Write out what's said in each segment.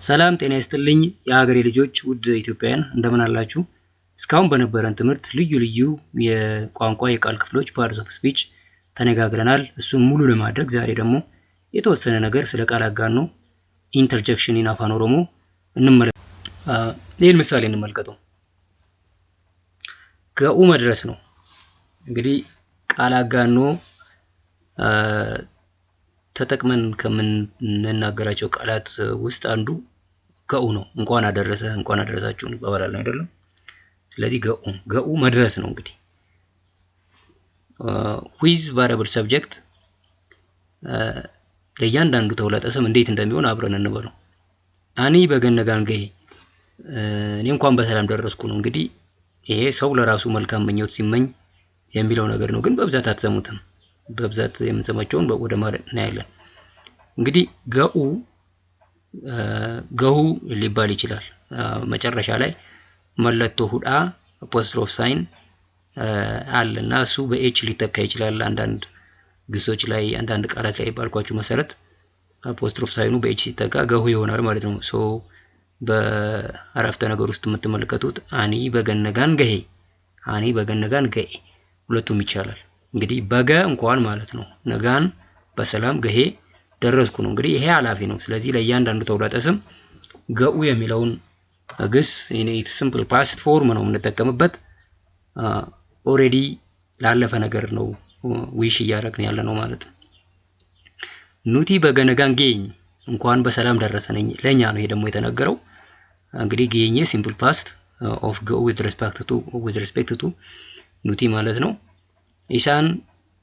ሰላም ጤና ይስጥልኝ የሀገሬ ልጆች ውድ ኢትዮጵያውያን እንደምን አላችሁ? እስካሁን በነበረን ትምህርት ልዩ ልዩ የቋንቋ የቃል ክፍሎች ፓርትስ ኦፍ ስፒች ተነጋግረናል። እሱን ሙሉ ለማድረግ ዛሬ ደግሞ የተወሰነ ነገር ስለ ቃል አጋኖ ኢንተርጀክሽን ኢን አፋን ኦሮሞ ይህን ምሳሌ እንመልከተው። ገኡ መድረስ ነው። እንግዲህ ቃል አጋኖ ተጠቅመን ከምንናገራቸው ቃላት ውስጥ አንዱ ገኡ ነው። እንኳን አደረሳችሁ እንባባላለን አይደለም? ስለዚህ ገኡ መድረስ ነው። እንግዲህ with variable subject ለእያንዳንዱ ተውላጠ ስም እንዴት እንደሚሆን አብረን እንበለው። አኒ በገነጋንገ እኔ እንኳን በሰላም ደረስኩ ነው። እንግዲህ ይሄ ሰው ለራሱ መልካም ምኞት ሲመኝ የሚለው ነገር ነው። ግን በብዛት አትሰሙትም። በብዛት የምንሰማቸውን ወደ ማለት እናያለን። እንግዲህ ገሁ ሊባል ይችላል። መጨረሻ ላይ መለቶ ሁዳ አፖስትሮፍ ሳይን አለና እሱ በኤች ሊተካ ይችላል። አንዳንድ ግሶች ላይ አንዳንድ ቃላት ላይ ባልኳችሁ መሰረት አፖስትሮፍ ሳይኑ በኤች ሲተካ ገሁ ይሆናል ማለት ነው። ሶ በአረፍተ ነገር ውስጥ የምትመለከቱት አኒ በገነጋን ገሄ ሁለቱም ይቻላል። እንግዲህ በገ እንኳን ማለት ነው። ነጋን በሰላም ገሄ ደረስኩ ነው። እንግዲህ ይሄ ኃላፊ ነው። ስለዚህ ለእያንዳንዱ ተውላጠ ስም ገኡ የሚለውን ግስ ኢት ሲምፕል ፓስት ፎርም ነው የምንጠቀምበት። ኦሬዲ ላለፈ ነገር ነው ዊሽ እያደረግን ያለ ነው ማለት ነው። ኑቲ በገነጋን ጌኝ እንኳን በሰላም ደረሰነኝ ለኛ ነው ይሄ ደግሞ የተነገረው። እንግዲህ ጌኝ ሲምፕል ፓስት ኦፍ ገኡ with respect to ኑቲ ማለት ነው። ኢሳን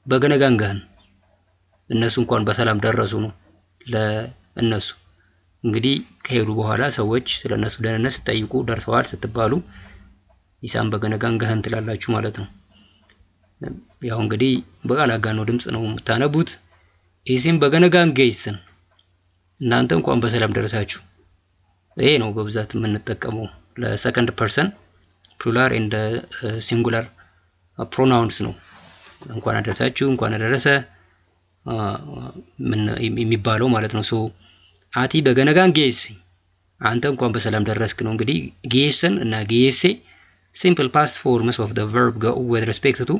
በገነጋንጋን እነሱ እንኳን በሰላም ደረሱ ነው ለእነሱ። እንግዲህ ከሄዱ በኋላ ሰዎች ስለነሱ ደህንነት ሲጠይቁ ደርሰዋል ስትባሉ ኢሳን በገነጋንጋን ትላላችሁ ማለት ነው። ያው እንግዲህ በቃል አጋኖ ድምጽ ነው የምታነቡት። ኢሲን በገነጋንገይስን እናንተ እንኳን በሰላም ደረሳችሁ። ይሄ ነው በብዛት የምንጠቀመው ለሰከንድ ፐርሰን ፕሉራል ኤንድ ሲንጉላር ፕሮናውንስ ነው። እንኳን አደረሳችሁ እንኳን አደረሰ ምን የሚባለው ማለት ነው። ሶ አቲ በገነጋን ጌስ አንተ እንኳን በሰላም ደረስክ ነው። እንግዲህ ጌስን እና ጌሴ simple past forms of the verb go with respect to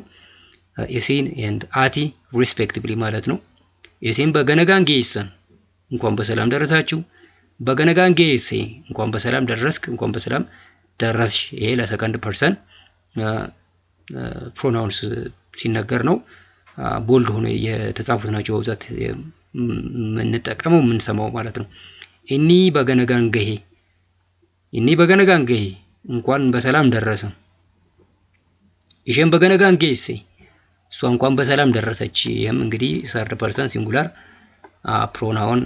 ኢሲን and አቲ respectively ማለት ነው። ኢሲን በገነጋን ጌስን እንኳን በሰላም ደረሳችሁ፣ በገነጋን ጌሴ እንኳን በሰላም ደረስክ፣ እንኳን በሰላም ደረስሽ። ይሄ ለሰከንድ ፐርሰን ፕሮናውንስ ሲነገር ነው። ቦልድ ሆነ የተጻፉት ናቸው በብዛት የምንጠቀመው የምንሰማው ማለት ነው። እኒ በገነጋን ገሄ እንኳን በሰላም ደረሰ። ይሄን በገነጋን ጌሴ እሷ እንኳን በሰላም ደረሰች። ይሄም እንግዲህ ሰርድ ፐርሰን ሲንጉላር ፕሮናውን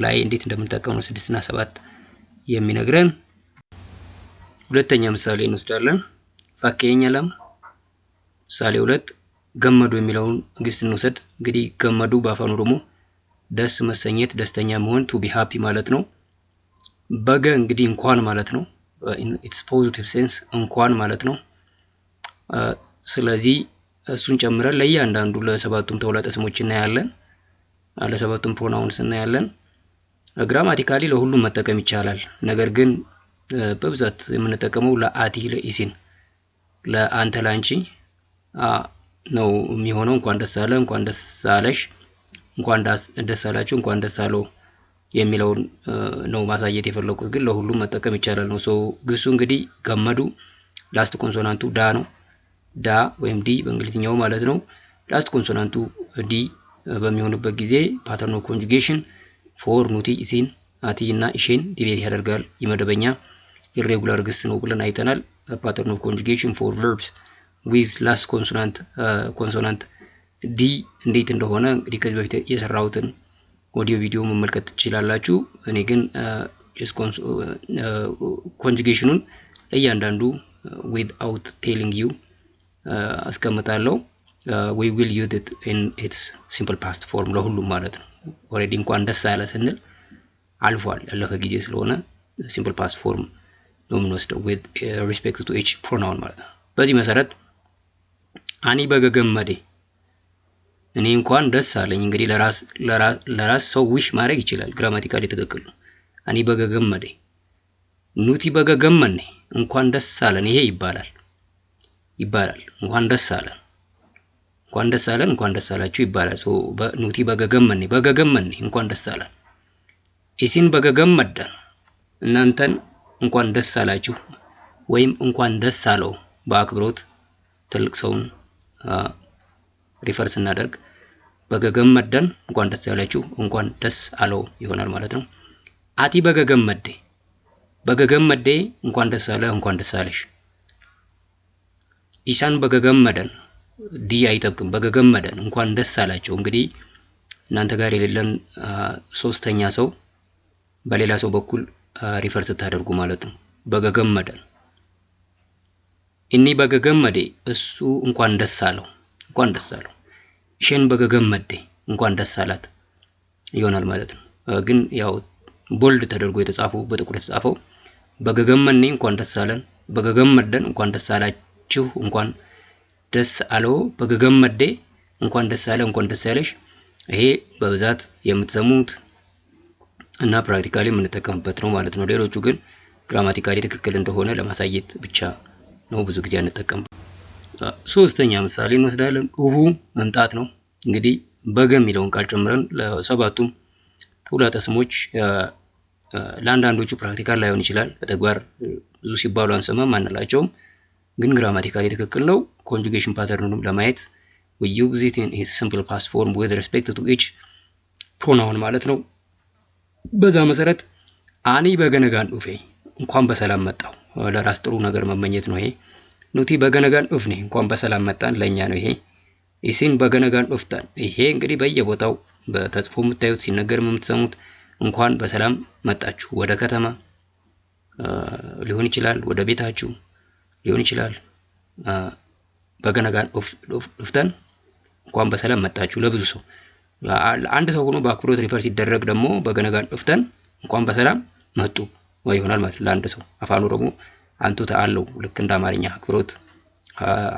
ላይ እንዴት እንደምንጠቀም ነው 6 እና 7 የሚነግረን። ሁለተኛ ምሳሌ እንወስዳለን። ፋኬኛ ለም ምሳሌ 2 ገመዱ የሚለውን ግስ እንውሰድ። እንግዲህ ገመዱ በአፋን ኦሮሞ ደስ መሰኘት ደስተኛ መሆን ቱ ቢ ሃፒ ማለት ነው። በገ እንግዲህ እንኳን ማለት ነው። ኢትስ ፖዚቲቭ ሴንስ እንኳን ማለት ነው። ስለዚህ እሱን ጨምረን ለእያንዳንዱ ለሰባቱም ተውላጠ ስሞች እናያለን። ለሰባቱም ፕሮናውንስ እናያለን። ግራማቲካሊ ለሁሉም መጠቀም ይቻላል። ነገር ግን በብዛት የምንጠቀመው ለአቲ ለኢሲን ለአንተ ላንቺ ነው የሚሆነው። እንኳን ደስ አለ፣ እንኳን ደስ አለሽ፣ እንኳን ደስ አላችሁ፣ እንኳን ደስ አለው የሚለውን ነው ማሳየት የፈለኩት። ግን ለሁሉም መጠቀም ይቻላል ነው። ሶ ግሱ እንግዲህ ገመዱ ላስት ኮንሶናንቱ ዳ ነው። ዳ ወይም ዲ በእንግሊዝኛው ማለት ነው። ላስት ኮንሶናንቱ ዲ በሚሆንበት ጊዜ ፓተርን ኦፍ ኮንጁጌሽን ፎር ኑቲ ኢሲን አቲ እና ኢሼን ዲቤት ያደርጋል። የመደበኛ ኢሬጉላር ግስ ነው ብለን አይተናል። ፓተርን ኦፍ ኮንጁጌሽን ፎር ቨርብስ with last consonant ዲ እንዴት እንደሆነ እንግዲህ ከዚህ በፊት የሰራሁትን ኦዲዮ ቪዲዮ መመልከት ትችላላችሁ። እኔ ግን ኮንጁጌሽኑን ለእያንዳንዱ without telling you አስቀምጣለሁ። we will use it in its simple past form ለሁሉም ማለት ነው። ኦሬዲ እንኳን ደስ አለ ስንል አልፏል ያለፈ ጊዜ ስለሆነ simple past form ነው የምንወስደው with respect to each pronoun ማለት ነው። በዚህ መሰረት አኒ በገገመዴ እኔ እንኳን ደስ አለኝ። እንግዲህ ለራስ ሰው ዊሽ ማድረግ ይችላል። ግራማቲካሊ ትክክል ነው። አኒ በገገመዴ ኑቲ በገገመኔ እንኳን ደስ አለን ይሄ ይባላል እንኳን ደስ አለን እንኳን ደስ አላችሁ ይባላል ኑቲ በገገመኔ እንኳን ደስ አለን ኢሲን በገገመደን እናንተን እንኳን ደስ አላችሁ ወይም እንኳን ደስ አለው በአክብሮት ትልቅ ሰውን ሪፈርስ እናደርግ በገገመደን እንኳን ደስ ያላችሁ እንኳን ደስ አለው ይሆናል ማለት ነው አቲ በገገመዴ እንኳን ደስ አለ እንኳን ደስ አለሽ ኢሳን በገገመደን ዲ አይጠብቅም በገገመደን እንኳን ደስ አላችሁ እንግዲህ እናንተ ጋር የሌለን ሶስተኛ ሰው በሌላ ሰው በኩል ሪፈርስ ታደርጉ ማለት ነው በገገመደን እኒ በገገመዴ እሱ እንኳን ደስ አለው ኢሽን በገገመዴ እንኳን ደስ አላት ይሆናል ማለት ነው ግን ያው ቦልድ ተደርጎ የተጻፈው በጥቁር የተጻፈው በገገመኔ እንኳን ደስ አለን በገገመደን እንኳን ደስ አላችሁ እንኳን ደስ አለው በገገመዴ እንኳን ደስ አለ እንኳን ደስ ያለሽ ይሄ በብዛት የምትሰሙት እና ፕራክቲካሊ የምንጠቀምበት ነው ማለት ነው ሌሎቹ ግን ግራማቲካሊ ትክክል እንደሆነ ለማሳየት ብቻ ነው ብዙ ጊዜ እንጠቀምበት ሶስተኛ ምሳሌ እንወስዳለን ኡፉ መምጣት ነው እንግዲህ በገ የሚለውን ቃል ጨምረን ለሰባቱም ተውላጠ ስሞች ለአንዳንዶቹ ፕራክቲካል ላይሆን ይችላል በተግባር ብዙ ሲባሉ አንሰማም አንላቸውም ግን ግራማቲካሊ ትክክል ነው ኮንጁጌሽን ፓተርኑንም ለማየት we use it in a simple past form with respect to each pronoun ማለት ነው በዛ መሰረት አኒ በገነጋን ኡፌ እንኳን በሰላም መጣው ለራስ ጥሩ ነገር መመኘት ነው ይሄ ኑቲ በገነጋን ኡፍኔ እንኳን በሰላም መጣን ለኛ ነው ይሄ ኢሲን በገነጋን ኡፍታን ይሄ እንግዲህ በየቦታው በተጽፎ የምታዩት ሲነገር የምትሰሙት እንኳን በሰላም መጣችሁ ወደ ከተማ ሊሆን ይችላል ወደ ቤታችሁ ሊሆን ይችላል በገነጋን ኡፍታን እንኳን በሰላም መጣችሁ ለብዙ ሰው አንድ ሰው ሆኖ በአክብሮት ሪፈርስ ሲደረግ ደግሞ በገነጋን ኡፍታን እንኳን በሰላም መጡ ወይ ይሆናል ማለት ለአንድ ሰው አፋኑ ደግሞ አንቱ ተአለው ልክ እንደ አማርኛ አክብሮት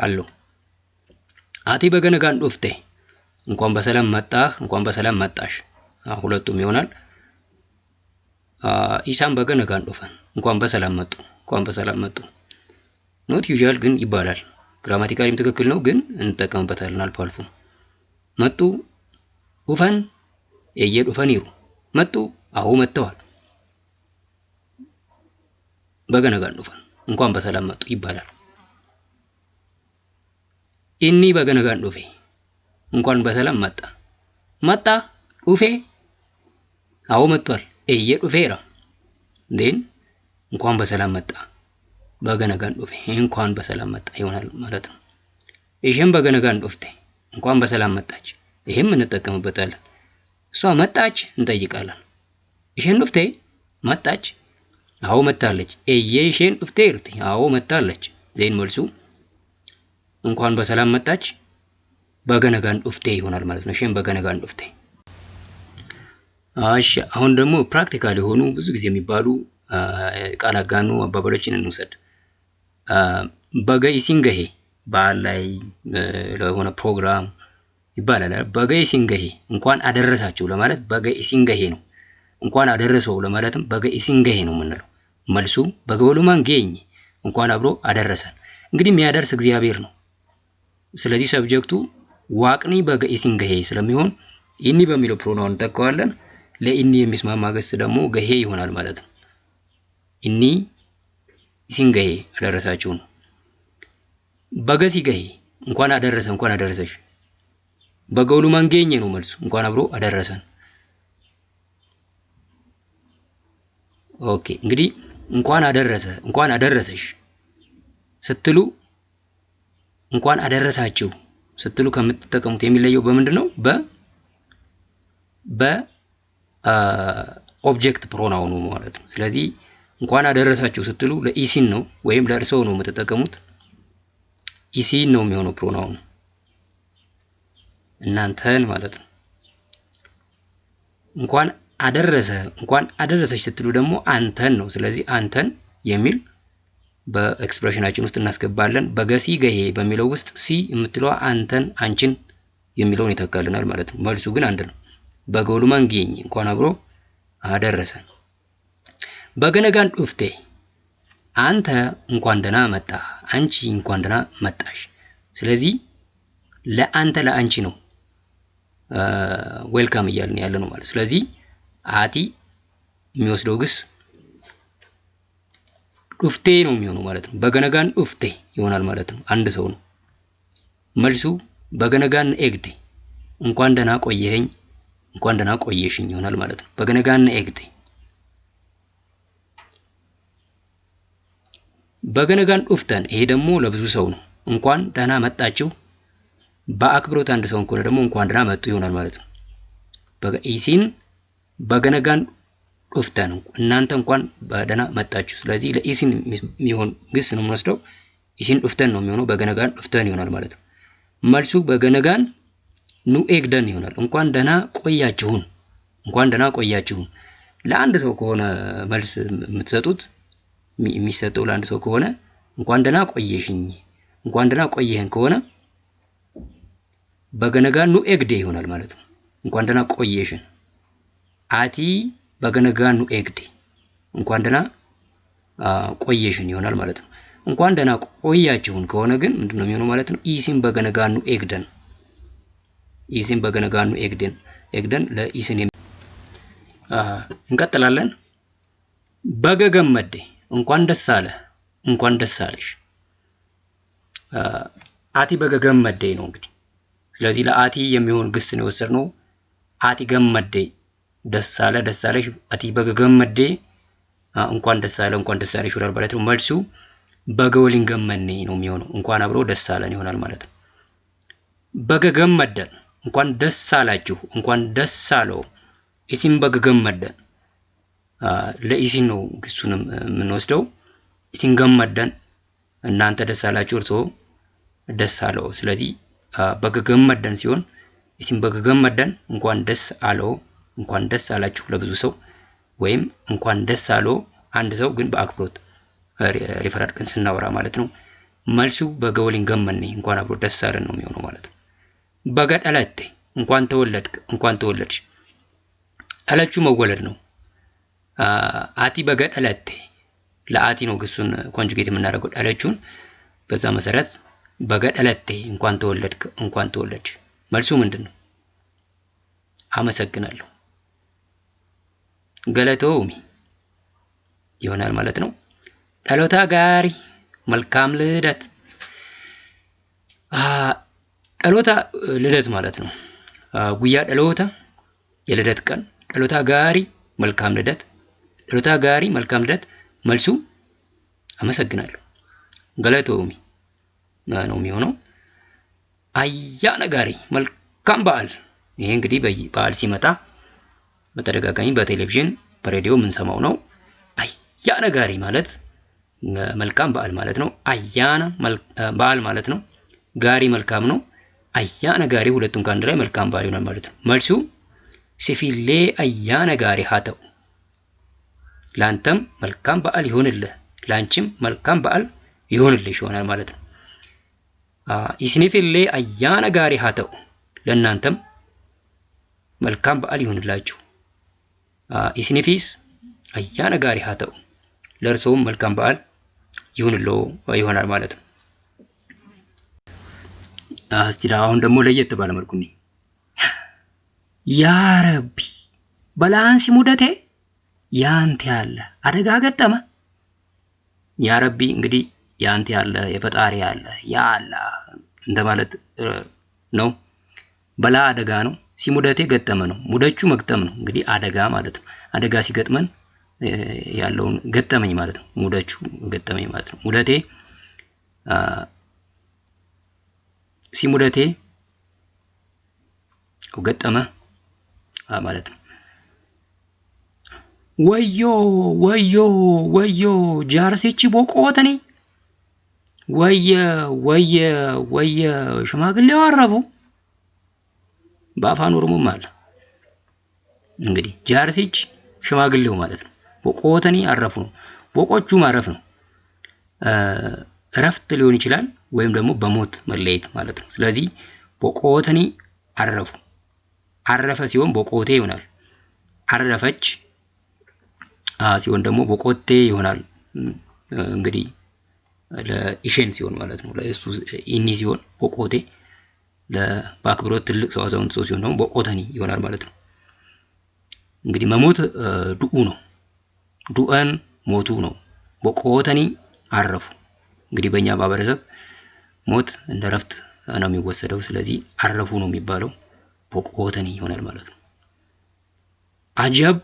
አለው አቲ በገነጋን ኡፍቴ እንኳን በሰላም መጣህ እንኳን በሰላም መጣሽ ሁለቱም ይሆናል ኢሳን በገነጋን ኡፈን እንኳን በሰላም መጡ ኖት ዩዥዋል ግን ይባላል ግራማቲካሊም ትክክል ነው ግን እንጠቀምበታለን አልፎ አልፎ መጡ ኡፈን የየድ ኡፈን ይሩ መጡ አው መጥተዋል በገነጋን ኡፈን እንኳን በሰላም መጡ ይባላል ኢኒ በገነጋን ኡፌ እንኳን በሰላም መጣ ኡፌ አው መጥቷል የየድ ኡፌራ ዴን እንኳን በሰላም መጣ በገነጋን ኡፌ እንኳን በሰላም መጣ ይሆናል ማለት ነው ኢሽን በገነጋን ኡፍቴ እንኳን በሰላም መጣች ይሄም እንጠቀምበታለን እሷ መጣች እንጠይቃለን ኢሽን ኡፍቴ መጣች አው መጣለች ኢሽን ኡፍቴ እርቲ አው መጣለች ዜን መልሱ እንኳን በሰላም መጣች በገነጋን ኡፍቴ ይሆናል ማለት ነው ኢሽን በገነጋን ኡፍቴ እሺ አሁን ደግሞ ፕራክቲካሊ ሆኑ ብዙ ጊዜ የሚባሉ ቃል አጋኖ አባባሎችን እንውሰድ በገ ኢሲንገሄ በዓል ላይ ለሆነ ፕሮግራም ይባላል በገ ኢሲንገሄ እንኳን አደረሳችሁ ለማለት በገ ኢሲንገሄ ነው እንኳን አደረሰው ለማለትም በገ ኢሲንገሄ ነው የምንለው መልሱ በገወሉማን ገኝ እንኳን አብሮ አደረሰን እንግዲህ የሚያደርስ እግዚአብሔር ነው ስለዚህ ሰብጀክቱ ዋቅኒ በገ ኢሲንገሄ ስለሚሆን ኢኒ በሚለው ፕሮናውን ተጠቀዋለን ለኢኒ የሚስማማ ገስ ደግሞ ገሄ ይሆናል ማለት ነው ኢኒ ኢሲንገሄ አደረሳችሁ ነው በገሲ ገሄ እንኳን አደረሰሽ በገውሉማን ገኘ ነው መልሱ እንኳን አብሮ አደረሰን ኦኬ እንግዲህ እንኳን አደረሰሽ ስትሉ እንኳን አደረሳችሁ ስትሉ ከምትጠቀሙት የሚለየው በምንድነው ኦብጀክት ፕሮናውኑ ማለት ነው ስለዚህ እንኳን አደረሳችሁ ስትሉ ለኢሲን ነው ወይም ለእርሶ ነው የምትጠቀሙት ኢሲን ነው የሚሆነው ፕሮናውኑ እናንተን ማለት ነው እንኳን አደረሰሽ ስትሉ ደግሞ አንተን ነው ስለዚህ አንተን የሚል በኤክስፕሬሽናችን ውስጥ እናስገባለን በገሲ ገሄ በሚለው ውስጥ ሲ የምትለው አንተን አንቺን የሚለውን ይተካልናል ማለት ነው መልሱ ግን አንድ ነው በገውሉማን ገኝ እንኳን አብሮ አደረሰን በገነጋን ዱፍቴ አንተ እንኳን ደህና መጣ አንቺ እንኳን ደህና መጣሽ ስለዚህ ለአንተ ለአንቺ ነው ዌልካም እያልን ያለ ነው ማለት ስለዚህ አቲ የሚወስደው ግስ ዱፍቴ ነው የሚሆነው ማለት ነው በገነጋን ዱፍቴ ይሆናል ማለት ነው አንድ ሰው ነው መልሱ በገነጋን ኤግቴ እንኳን ደህና ቆየኸኝ እንኳን ደህና ቆየሽኝ ይሆናል ማለት ነው በገነጋን ኤግቴ በገነጋን ዱፍተን ይሄ ደግሞ ለብዙ ሰው ነው እንኳን ደህና መጣችሁ በአክብሮት አንድ ሰው እንኳን ደግሞ እንኳን ደህና መጡ ይሆናል ማለት ነው ኢሲን በገነጋን ዱፍተን እናንተ እንኳን በደህና መጣችሁ ስለዚህ ለኢሲን የሚሆን ግስ ነው የምንወስደው ኢሲን ዱፍተን ነው የሚሆነው በገነጋን ዱፍተን ይሆናል ማለት ነው መልሱ በገነጋን ኑ ኤግደን ይሆናል እንኳን ደህና ቆያችሁን ለአንድ ሰው ከሆነ መልስ የምትሰጡት የሚሰጠው ለአንድ ሰው ከሆነ እንኳን ደህና ቆየሽኝ እንኳን ደህና ቆየህን ከሆነ በገነጋን ኑ ኤግዴ ይሆናል ማለት ነው እንኳን ደህና ቆየሽን አቲ በገነጋን ኑ ኤግዴ እንኳን ደህና ቆየሽን ይሆናል ማለት ነው እንኳን ደህና ቆያችሁን ከሆነ ግን ምንድነው የሚሆነው ማለት ነው ኢሲን በገነጋን ኑ ኤግደን ለኢሲን እንቀጥላለን በገገመዴ እንኳን ደስ አለ እንኳን ደስ አለሽ አቲ በገገመዴ ነው እንግዲህ ስለዚህ ለአቲ የሚሆን ግስ ነው የወሰድነው አቲ ገመዴ ደስ አለ ደስ አለሽ አቲ በገገመዴ እንኳን ደስ አለ እንኳን ደስ አለሽ ወራር ማለት ነው መልሱ በገወሊን ገመኔ ነው የሚሆነው እንኳን አብሮ ደስ አለን ይሆናል ማለት ነው በገገመደን እንኳን ደስ አላችሁ እንኳን ደስ አለው ኢሲን በገገመደን ለኢሲን ነው ግሱንም የምንወስደው ኢሲን ገመደን እናንተ ደስ አላችሁ እርሶ ደስ አለው ስለዚህ በገገመደን ሲሆን ኢሲን በገገመደን እንኳን ደስ አለው እንኳን ደስ አላችሁ ለብዙ ሰው ወይም እንኳን ደስ አለው አንድ ሰው ግን በአክብሮት ሪፈር አድርገን ስናወራ ማለት ነው መልሱ በገወሊን ገመኔ እንኳን አብሮ ደስ አለን ነው የሚሆነው ማለት ነው በገደለቴ እንኳን ተወለድሽ አለቹ መወለድ ነው አቲ በገደለቴ ለአቲ ነው ግሱን ኮንጁጌት የምናደርገው አለቹን በዛ መሰረት በገደለቴ እንኳን ተወለድሽ መልሱ ምንድነው አመሰግናለሁ ገለቶሚ ይሆናል ማለት ነው ዳሎታ ጋሪ መልካም ልደት ዳሎታ ልደት ማለት ነው ጉያ ዳሎታ የልደት ቀን ዳሎታ ጋሪ መልካም ልደት መልሱ አመሰግናለሁ ገለቶሚ ነው የሚሆነው አያነ ጋሪ መልካም በዓል ይሄ እንግዲህ በዓል ሲመጣ በተደጋጋሚ በቴሌቪዥን በሬዲዮ ምን ሰማው ነው አያነ ጋሪ ማለት መልካም በዓል ማለት ነው አያና በዓል ማለት ነው ጋሪ መልካም ነው አያነ ጋሪ ሁለቱም ካንድ ላይ መልካም በዓል ይሆናል ማለት ነው መልሱ ሲፊሌ አያነ ጋሪ ሀተው ላንተም መልካም በዓል ይሆንልህ ላንቺም መልካም በዓል ይሆንልሽ ይሆናል ማለት ነው ኢስኒፊሌ አያነ ጋሪ ሀተው ለናንተም መልካም በዓል ይሆንላችሁ ኢስኒፊስ አያነ ጋሪ ሀተው ለርሶም መልካም በዓል ይሁንልዎ ይሆናል ማለት ነው እስቲ አሁን ደግሞ ለየት ባለ መልኩ ነው ያ ረቢ በላንሲ ሙደቴ ያንተ ያለ አደጋ ገጠመ ያ ረቢ እንግዲህ ያንተ ያለ የፈጣሪ ያለ ያ አላህ እንደማለት ነው በላ አደጋ ነው ሲሙደቴ ገጠመ ነው ሙደቹ መግጠም ነው እንግዲህ አደጋ ማለት ነው አደጋ ሲገጥመን ያለውን ገጠመኝ ማለት ነው ሙደቹ ገጠመኝ ማለት ነው ሙደቴ ሲሙደቴ ገጠመ ማለት ነው ወዮ ጃርሲቺ ቦቆተኒ ወየ ሽማግሌው አረፉ በአፋን ኦሮሞም አለ እንግዲህ ጃርሲች ሽማግሌው ማለት ነው ቦቆተኒ አረፉ ነው ቦቆቹ ማረፍ ነው እረፍት ሊሆን ይችላል ወይም ደግሞ በሞት መለየት ማለት ነው ስለዚህ ቦቆተኒ አረፈ ሲሆን ቦቆቴ ይሆናል አረፈች ሲሆን ደግሞ ቦቆቴ ይሆናል። እንግዲህ ለኢሽን ሲሆን ማለት ነው። ለእሱ ኢኒ ሲሆን ቦቆቴ፣ ለባክብሮት ትልቅ ሰው አዛውንት ሰው ሲሆን ደግሞ ቦቆተኒ ይሆናል ማለት ነው። እንግዲህ መሞት ዱኡ ነው። ዱአን ሞቱ ነው። ቦቆተኒ አረፉ። እንግዲህ በእኛ ማህበረሰብ ሞት እንደ ረፍት ነው የሚወሰደው። ስለዚህ አረፉ ነው የሚባለው። ቦቆተኒ ይሆናል ማለት ነው። አጀብ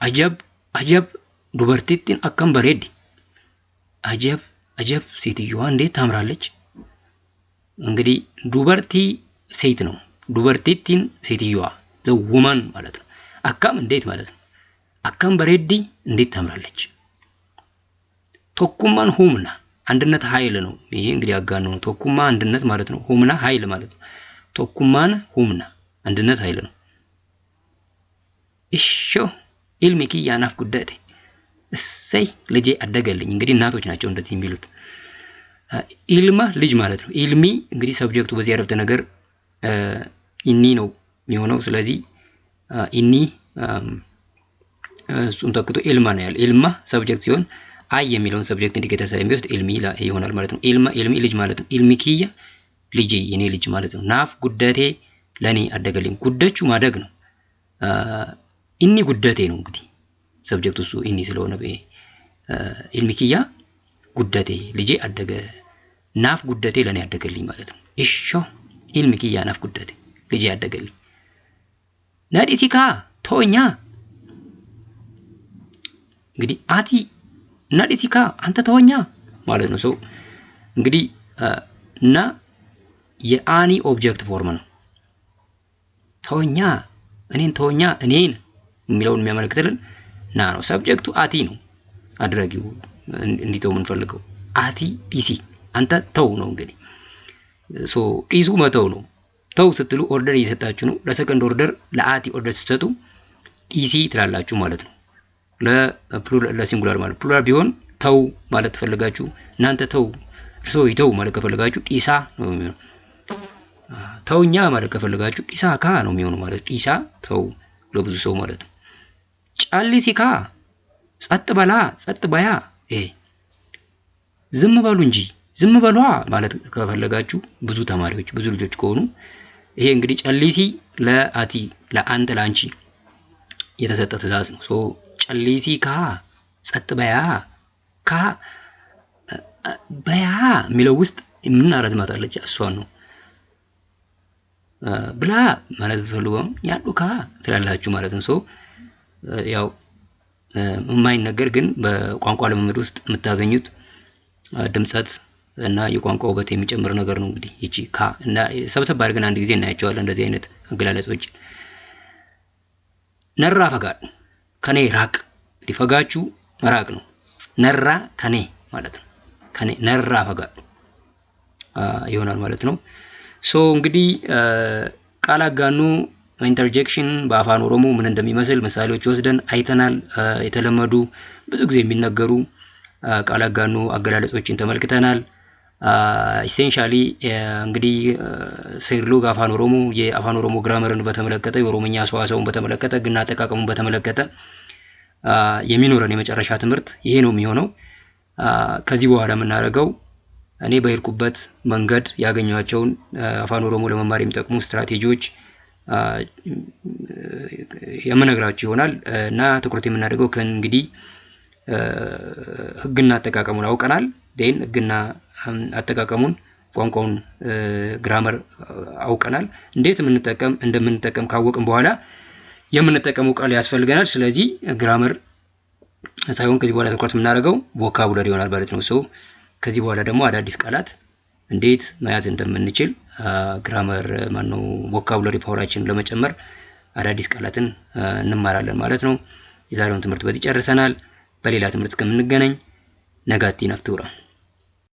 አጀብ አጀብ ዱበርቲቲን አከም በሬዲ። አጀብ አጀብ ሴትዮዋ እንዴት ታምራለች። እንግዲህ ዱበርቲ ሴት ነው። ዱበርቲቲን ሴትዮዋ ዘውማን ማለት ነው። አካም እንዴት ማለት ነው። አካም በሬዲ እንዴት ታምራለች። ቶኩማን ሁምና አንድነት ኃይል ነው። ይሄ እንግዲህ አጋኖ ነው። ቶኩማ አንድነት ማለት ነው። ሁምና ኃይል ማለት ነው። ቶኩማን ሁምና አንድነት ኃይል ነው። እሾ ኢልሚኪ ያናፍ ጉዳቴ እሰይ ልጄ አደገልኝ። እንግዲህ እናቶች ናቸው እንደዚህ የሚሉት። ኢልማ ልጅ ማለት ነው። ኢልሚ እንግዲህ ሰብጀክቱ በዚህ አረፍተ ነገር ኢኒ ነው የሚሆነው። ስለዚህ ኢኒ እሱን ተክቶ ኢልማ ነው ያለው። ኢልማ ሰብጀክት ሲሆን አይ የሚለውን ሰብጀክት ኢንዲኬተር ስለሚወስድ ኢልሚ ይሆናል ማለት ነው። ኢልማ ኢልሚ ልጅ ማለት ነው። ኢልሚኪያ ልጄ የኔ ልጅ ማለት ነው። ናፍ ጉዳቴ ለኔ አደገልኝ። ጉደቹ ማደግ ነው። ኢኒ ጉዳቴ ነው እንግዲህ ሰብጀክቱ እሱ ኢኒ ስለሆነ ኢልሚኪያ ጉዳቴ ልጄ አደገ። ናፍ ጉዳቴ ለኔ አደገልኝ ማለት ነው። እሾ ኢልሚኪያ ናፍ ጉዳቴ ልጄ አደገልኝ። ናዲሲካ ቶኛ እንግዲህ አቲ ናዲሲካ አንተ ተወኛ ማለት ነው። ሰው እንግዲህ እና የአኒ ኦብጀክት ፎርም ነው። ተወኛ እኔን ተወኛ እኔን የሚለውን የሚያመለክትልን ና ነው። ሰብጀክቱ አቲ ነው። አድራጊው እንዲተው የምንፈልገው አቲ ዲሲ አንተ ተው ነው። እንግዲህ ሶ ዲሱ መተው ነው። ተው ስትሉ ኦርደር እየሰጣችሁ ነው። ለሰከንድ ኦርደር ለአቲ ኦርደር ስትሰጡ ዲሲ ትላላችሁ ማለት ነው። ለሲንጉላር ማለት ፕሉራል ቢሆን ተው ማለት ተፈልጋችሁ እናንተ ተው እርሶ ይተው ማለት ከፈልጋችሁ ዲሳ ነው የሚሆነው። ተውኛ ማለት ከፈልጋችሁ ዲሳ ካ ነው የሚሆነው ማለት ዲሳ ተው ለብዙ ሰው ማለት ነው። ጫሊሲካ ጸጥ በላ ጸጥ በያ ዝም በሉ እንጂ ዝም በሏ ማለት ከፈለጋችሁ ብዙ ተማሪዎች ብዙ ልጆች ከሆኑ ይሄ እንግዲህ ጫሊሲ ለአቲ ለአንተ ለአንቺ የተሰጠ ትዕዛዝ ነው። ሶ ጫሊሲካ ጸጥ በያ ካ በያ የሚለው ውስጥ ምን አረዝማት አለች እሷን ነው ብላ ማለት ፈልገው ያዱካ ትላላችሁ ማለት ነው። ሶ ያው የማይነገር ግን በቋንቋ ልምምድ ውስጥ የምታገኙት ድምጸት እና የቋንቋ ውበት የሚጨምር ነገር ነው። እንግዲህ እቺ ካ እና ሰብሰብ አድርገን አንድ ጊዜ እናያቸዋለን እንደዚህ አይነት አገላለጾች። ነራ ፈጋድ ከኔ ራቅ። እንግዲህ ፈጋችሁ መራቅ ነው። ነራ ከኔ ማለት ነው። ከኔ ነራ ፈጋድ ይሆናል ማለት ነው። ሶ እንግዲህ ቃል አጋኖ ኢንተርጀክሽን በአፋን ኦሮሞ ምን እንደሚመስል ምሳሌዎች ወስደን አይተናል። የተለመዱ ብዙ ጊዜ የሚነገሩ ቃል አጋኖ አገላለጾችን ተመልክተናል። ኢሴንሻሊ እንግዲህ ሴርሎግ አፋን ኦሮሞ የአፋን ኦሮሞ ግራመርን በተመለከተ የኦሮሞኛ ሰዋሰውን በተመለከተ ግን አጠቃቀሙን በተመለከተ የሚኖረን የመጨረሻ ትምህርት ይሄ ነው የሚሆነው። ከዚህ በኋላ የምናደርገው እኔ በሄድኩበት መንገድ ያገኘኋቸውን አፋን ኦሮሞ ለመማር የሚጠቅሙ ስትራቴጂዎች የምነግራችሁ ይሆናል እና ትኩረት የምናደርገው ከእንግዲህ ህግና አጠቃቀሙን አውቀናል። ዴን ህግና አጠቃቀሙን ቋንቋውን ግራመር አውቀናል። እንዴት እንደምንጠቀም ካወቅን በኋላ የምንጠቀመው ቃል ያስፈልገናል። ስለዚህ ግራመር ሳይሆን ከዚህ በኋላ ትኩረት የምናደርገው ቮካቡላሪ ይሆናል ማለት ነው። ሶ ከዚህ በኋላ ደግሞ አዳዲስ ቃላት እንዴት መያዝ እንደምንችል ግራመር ማነው ቮካቡላሪ ፓወራችንን ለመጨመር አዳዲስ ቃላትን እንማራለን ማለት ነው። የዛሬውን ትምህርት በዚህ ጨርሰናል። በሌላ ትምህርት እስከምንገናኝ ነጋቲ ነፍቱራ